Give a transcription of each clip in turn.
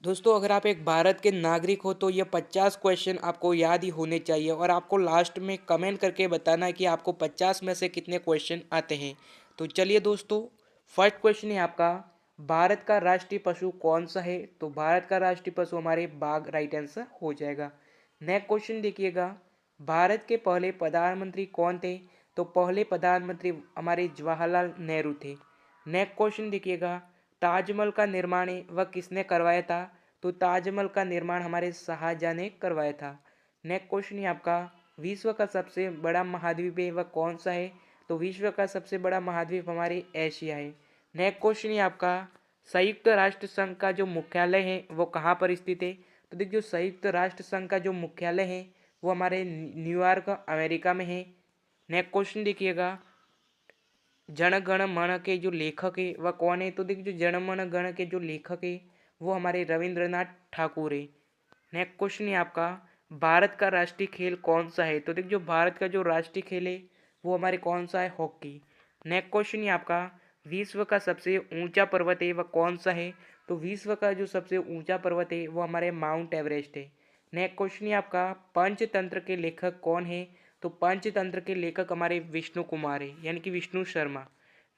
दोस्तों, अगर आप एक भारत के नागरिक हो तो ये 50 क्वेश्चन आपको याद ही होने चाहिए और आपको लास्ट में कमेंट करके बताना है कि आपको 50 में से कितने क्वेश्चन आते हैं। तो चलिए दोस्तों, फर्स्ट क्वेश्चन है आपका, भारत का राष्ट्रीय पशु कौन सा है? तो भारत का राष्ट्रीय पशु हमारे बाघ राइट आंसर हो जाएगा। नेक्स्ट क्वेश्चन देखिएगा, भारत के पहले प्रधानमंत्री कौन थे? तो पहले प्रधानमंत्री हमारे जवाहरलाल नेहरू थे। नेक्स्ट क्वेश्चन देखिएगा, ताजमहल का निर्माण है वह किसने करवाया था? तो ताजमहल का निर्माण हमारे शाहजहां ने करवाया था। नेक्स्ट क्वेश्चन है आपका, विश्व का सबसे बड़ा महाद्वीप है वह कौन सा है? तो विश्व का सबसे बड़ा महाद्वीप हमारे एशिया है। नेक्स्ट क्वेश्चन है आपका, संयुक्त राष्ट्र संघ का जो मुख्यालय है वो कहाँ पर स्थित है? तो देखिए, जो संयुक्त राष्ट्र संघ का जो मुख्यालय है वो हमारे न्यूयॉर्क अमेरिका में है। नेक्स्ट क्वेश्चन देखिएगा, जन गण मन के जो लेखक है वह कौन है? तो देखिए, जो जन मन गण के जो लेखक है वो हमारे रविंद्रनाथ ठाकुर है। नेक्स्ट क्वेश्चन है आपका, भारत का राष्ट्रीय खेल कौन सा है? तो देखिए, जो भारत का जो राष्ट्रीय खेल है वो हमारे कौन सा है? हॉकी। नेक्स्ट क्वेश्चन है आपका, विश्व का सबसे ऊंचा पर्वत है वह कौन सा है? तो विश्व का जो सबसे ऊंचा पर्वत है वो हमारे माउंट एवरेस्ट है। नेक्स्ट क्वेश्चन है आपका, पंचतंत्र के लेखक कौन है? तो पंचतंत्र के लेखक हमारे विष्णु कुमार है, यानी कि विष्णु शर्मा।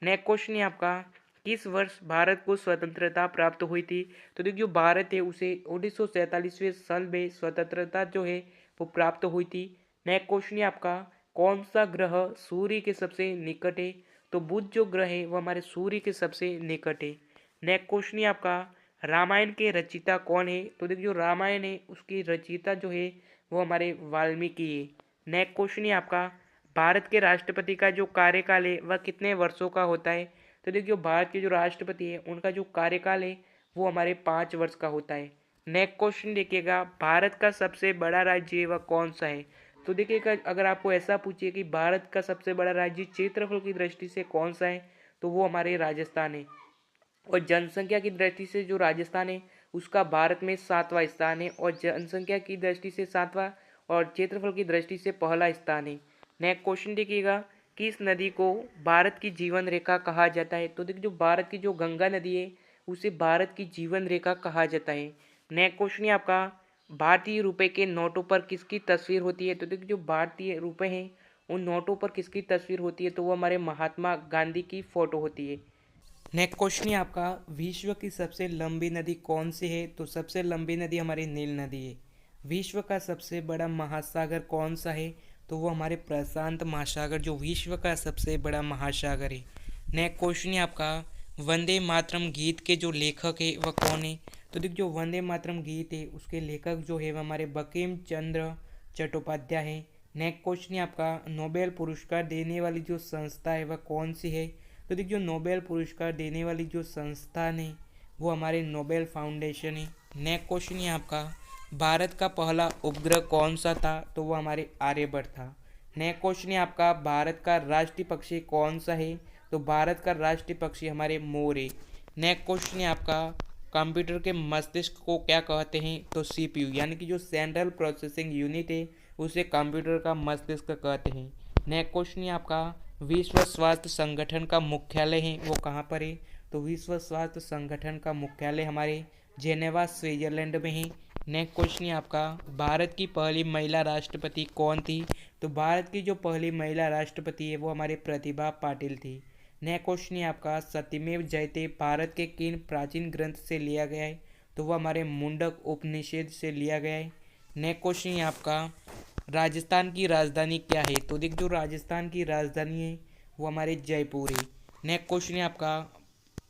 नेक्स्ट क्वेश्चन है आपका, किस वर्ष भारत को स्वतंत्रता प्राप्त हुई थी? तो देखिए, जो भारत है उसे 1947वें साल में स्वतंत्रता जो है वो प्राप्त हुई थी। नेक्स्ट क्वेश्चन है आपका, कौन सा ग्रह सूर्य के सबसे निकट है? तो बुध जो ग्रह है वो हमारे सूर्य के सबसे निकट है। नेक्स्ट क्वेश्चन है आपका, रामायण के रचयिता कौन है? तो देखिए, जो रामायण है उसकी रचयिता जो है वो हमारे वाल्मीकि है। नेक्स्ट क्वेश्चन है आपका, भारत के राष्ट्रपति का जो कार्यकाल है वह कितने वर्षों का होता है? तो देखिए, भारत के जो राष्ट्रपति है उनका जो कार्यकाल है वो हमारे 5 वर्ष का होता है। नेक्स्ट क्वेश्चन देखिएगा, भारत का सबसे बड़ा राज्य है वह कौन सा है? तो देखिएगा, अगर आपको ऐसा पूछिए कि भारत का सबसे बड़ा राज्य क्षेत्रफल की दृष्टि से कौन सा है, तो वो हमारे राजस्थान है। और जनसंख्या की दृष्टि से जो राजस्थान है उसका भारत में 7वां स्थान है, और जनसंख्या की दृष्टि से 7वां और क्षेत्रफल की दृष्टि से पहला स्थान है। नेक्स्ट क्वेश्चन देखिएगा, किस नदी को भारत की जीवन रेखा कहा जाता है? तो देखिए, जो भारत की जो गंगा नदी है उसे भारत की जीवन रेखा कहा जाता है। नेक्स्ट क्वेश्चन है आपका, भारतीय रुपए के नोटों पर किसकी तस्वीर होती है? तो देखिए, जो भारतीय रुपए हैं उन नोटों पर किसकी तस्वीर होती है? तो वो हमारे महात्मा गांधी की फोटो होती है। नेक्स्ट क्वेश्चन है आपका, विश्व की सबसे लंबी नदी कौन सी है? तो सबसे लंबी नदी हमारी नील नदी है। विश्व का सबसे बड़ा महासागर कौन सा है? तो वो हमारे प्रशांत महासागर जो विश्व का सबसे बड़ा महासागर है। नेक्स्ट क्वेश्चन है आपका, वंदे मातरम गीत के जो लेखक है वह कौन है? तो देखिए, जो वंदे मातरम गीत है उसके लेखक जो है वह हमारे बंकिम चंद्र चट्टोपाध्याय है। नेक्स्ट क्वेश्चन है आपका, नोबेल पुरस्कार देने वाली जो संस्था है वह कौन सी है? तो देखिए, जो नोबेल पुरस्कार देने वाली जो संस्थान है वो हमारे नोबेल फाउंडेशन है। नेक्स्ट क्वेश्चन है आपका, भारत का पहला उपग्रह कौन सा था? तो वो हमारे आर्यभट्ट था। नेक्स्ट क्वेश्चन है आपका, भारत का राष्ट्रीय पक्षी कौन सा है? तो भारत का राष्ट्रीय पक्षी हमारे मोर है। नेक्स्ट क्वेश्चन है आपका, कंप्यूटर के मस्तिष्क को क्या कहते हैं? तो सीपीयू, यानी कि जो सेंट्रल प्रोसेसिंग यूनिट है उसे कंप्यूटर का मस्तिष्क कहते हैं। नेक्स्ट क्वेश्चन है आपका, विश्व स्वास्थ्य संगठन का मुख्यालय है वो कहाँ पर है? तो विश्व स्वास्थ्य संगठन का मुख्यालय हमारे जेनेवा स्विट्जरलैंड में है। नेक्स्ट क्वेश्चन है आपका, भारत की पहली महिला राष्ट्रपति कौन थी? तो भारत की जो पहली महिला राष्ट्रपति है वो हमारे प्रतिभा पाटिल थी। नेक्स्ट क्वेश्चन है आपका, सत्यमेव जयते भारत के किन प्राचीन ग्रंथ से लिया गया है? तो वह हमारे मुंडक उपनिषद से लिया गया है। नेक्स्ट क्वेश्चन है आपका, राजस्थान की राजधानी क्या है? तो देख, जो राजस्थान की राजधानी है वो हमारे जयपुर है। नेक्स्ट क्वेश्चन है आपका,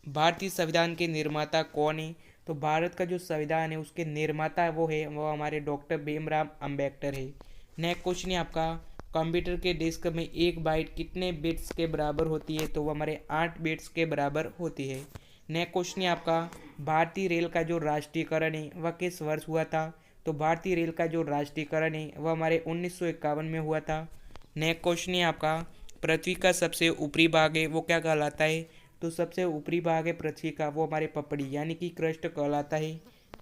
भारतीय संविधान के निर्माता कौन है? तो भारत का जो संविधान है उसके निर्माता वो हमारे डॉक्टर भीमराव अंबेडकर है। नेक्स्ट क्वेश्चन है आपका, कंप्यूटर के डिस्क में 1 बाइट कितने बिट्स के बराबर होती है? तो वो हमारे 8 बिट्स के बराबर होती है। नेक्स्ट क्वेश्चन है आपका, भारतीय रेल का जो राष्ट्रीयकरण है वह किस वर्ष हुआ था? तो भारतीय रेल का जो राष्ट्रीयकरण है वह हमारे 1951 में हुआ था। नेक्स्ट क्वेश्चन है आपका, पृथ्वी का सबसे ऊपरी भाग है वो क्या कहलाता है? तो सबसे ऊपरी भाग है पृथ्वी का वो हमारे पपड़ी यानी कि क्रस्ट कहलाता है।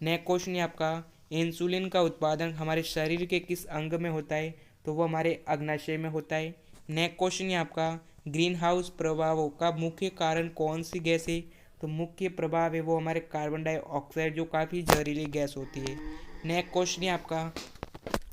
नेक्स्ट क्वेश्चन है आपका, इंसुलिन का उत्पादन हमारे शरीर के किस अंग में होता है? तो वो हमारे अग्नाशय में होता है। नेक्स्ट क्वेश्चन है आपका, ग्रीन हाउस प्रभावों का मुख्य कारण कौन सी गैस है? तो मुख्य प्रभाव है वो हमारे कार्बन डाइऑक्साइड, जो काफ़ी जहरीली गैस होती है। नेक्स्ट क्वेश्चन है आपका,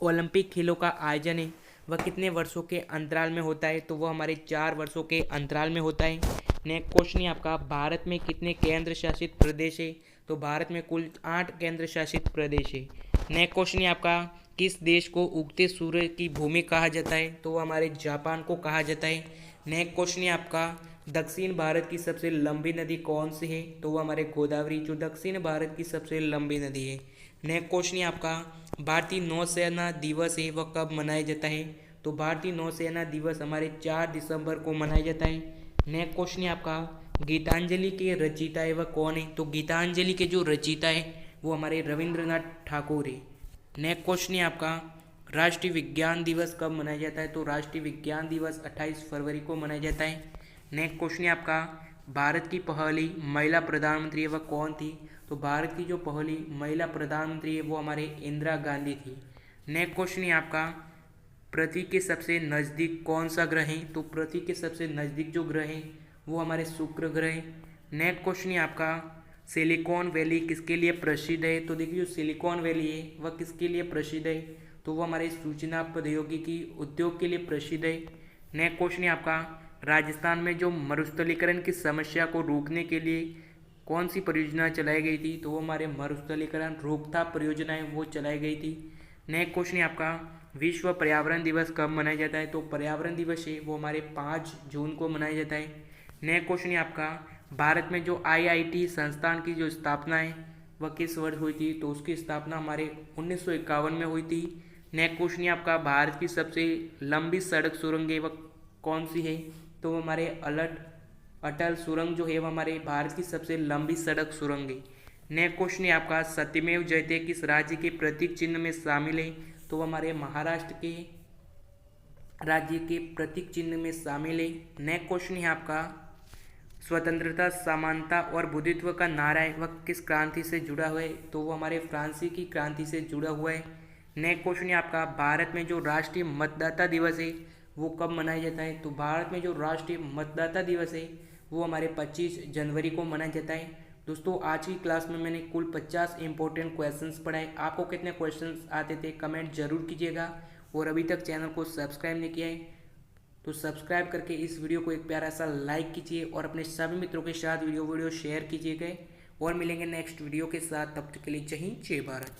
ओलंपिक खेलों का आयोजन है वह कितने वर्षों के अंतराल में होता है? तो वह हमारे 4 वर्षों के अंतराल में होता है। नेक्स्ट क्वेश्चन है आपका, भारत में कितने केंद्र शासित प्रदेश है? तो भारत में कुल 8 केंद्र शासित प्रदेश है। नेक्स्ट क्वेश्चन है आपका, किस देश को उगते सूर्य की भूमि कहा जाता है? तो वह हमारे जापान को कहा जाता है। नेक्स्ट क्वेश्चन है आपका, दक्षिण भारत की सबसे लंबी नदी कौन सी है? तो वह हमारे गोदावरी, जो दक्षिण भारत की सबसे लंबी नदी है। नेक्स्ट क्वेश्चन है आपका, भारतीय नौसेना दिवस है वह कब मनाया जाता है? तो भारतीय नौसेना दिवस हमारे 4 दिसंबर को मनाया जाता है। नेक्स्ट क्वेश्चन है आपका, गीतांजलि के रचयिता है वह कौन है? तो गीतांजलि के जो रचयिता है वो हमारे रविंद्रनाथ ठाकुर है। नेक्स्ट क्वेश्चन है आपका, राष्ट्रीय विज्ञान दिवस कब मनाया जाता है? तो राष्ट्रीय विज्ञान दिवस 28 फरवरी को मनाया जाता है। नेक्स्ट क्वेश्चन है आपका, भारत की पहली महिला प्रधानमंत्री है वह कौन थी? तो भारत की जो पहली महिला प्रधानमंत्री है वो हमारे इंदिरा गांधी थी। नेक्स्ट क्वेश्चन है आपका, पृथ्वी के सबसे नज़दीक कौन सा ग्रह है? तो पृथ्वी के सबसे नज़दीक जो ग्रह है वो हमारे शुक्र ग्रह है। नेक्स्ट क्वेश्चन है आपका, सिलिकॉन वैली किसके लिए प्रसिद्ध है? तो देखिए, जो सिलिकॉन वैली है वह किसके लिए प्रसिद्ध है? तो वो हमारे सूचना प्रौद्योगिकी उद्योग के लिए प्रसिद्ध है। नेक्स्ट क्वेश्चन है आपका, राजस्थान में जो मरुस्थलीकरण की समस्या को रोकने के लिए कौन सी परियोजना चलाई गई थी? तो वो हमारे मरुस्थलीकरण रोकथाम परियोजना है वो चलाई गई थी। नेक्स्ट क्वेश्चन है आपका, विश्व पर्यावरण दिवस कब मनाया जाता है? तो पर्यावरण दिवस है वो हमारे 5 जून को मनाया जाता है। नेक्स्ट क्वेश्चन है आपका, भारत में जो आईआईटी संस्थान की जो स्थापना है वह किस वर्ष हुई थी? तो उसकी स्थापना हमारे 1951 में हुई थी। नेक्स्ट क्वेश्चन है आपका, भारत की सबसे लंबी सड़क सुरंग है वह कौन सी है? तो वो हमारे अटल सुरंग जो है वो हमारे भारत की सबसे लंबी सड़क सुरंग है। नेक्स्ट क्वेश्चन है आपका, सत्यमेव जयते किस राज्य के प्रतीक चिन्ह में शामिल है? तो वो हमारे महाराष्ट्र के राज्य के प्रतीक चिन्ह में शामिल है। नेक्स्ट क्वेश्चन है आपका, स्वतंत्रता, समानता और बुद्धित्व का नारा है वह किस क्रांति से जुड़ा हुआ है? तो वो हमारे फ्रांसी की क्रांति से जुड़ा हुआ है। नेक्स्ट क्वेश्चन है आपका, भारत में जो राष्ट्रीय मतदाता दिवस है वो कब मनाया जाता है? तो भारत में जो राष्ट्रीय मतदाता दिवस है वो हमारे 25 जनवरी को मनाया जाता है। दोस्तों, आज की क्लास में मैंने कुल 50 इंपॉर्टेंट क्वेश्चंस पढ़ाए। आपको कितने क्वेश्चंस आते थे कमेंट जरूर कीजिएगा, और अभी तक चैनल को सब्सक्राइब नहीं किया है तो सब्सक्राइब करके इस वीडियो को एक प्यारा सा लाइक कीजिए और अपने सभी मित्रों के साथ वीडियो शेयर कीजिएगा। और मिलेंगे नेक्स्ट वीडियो के साथ, तब तक के लिए जय हिंद, जय भारत।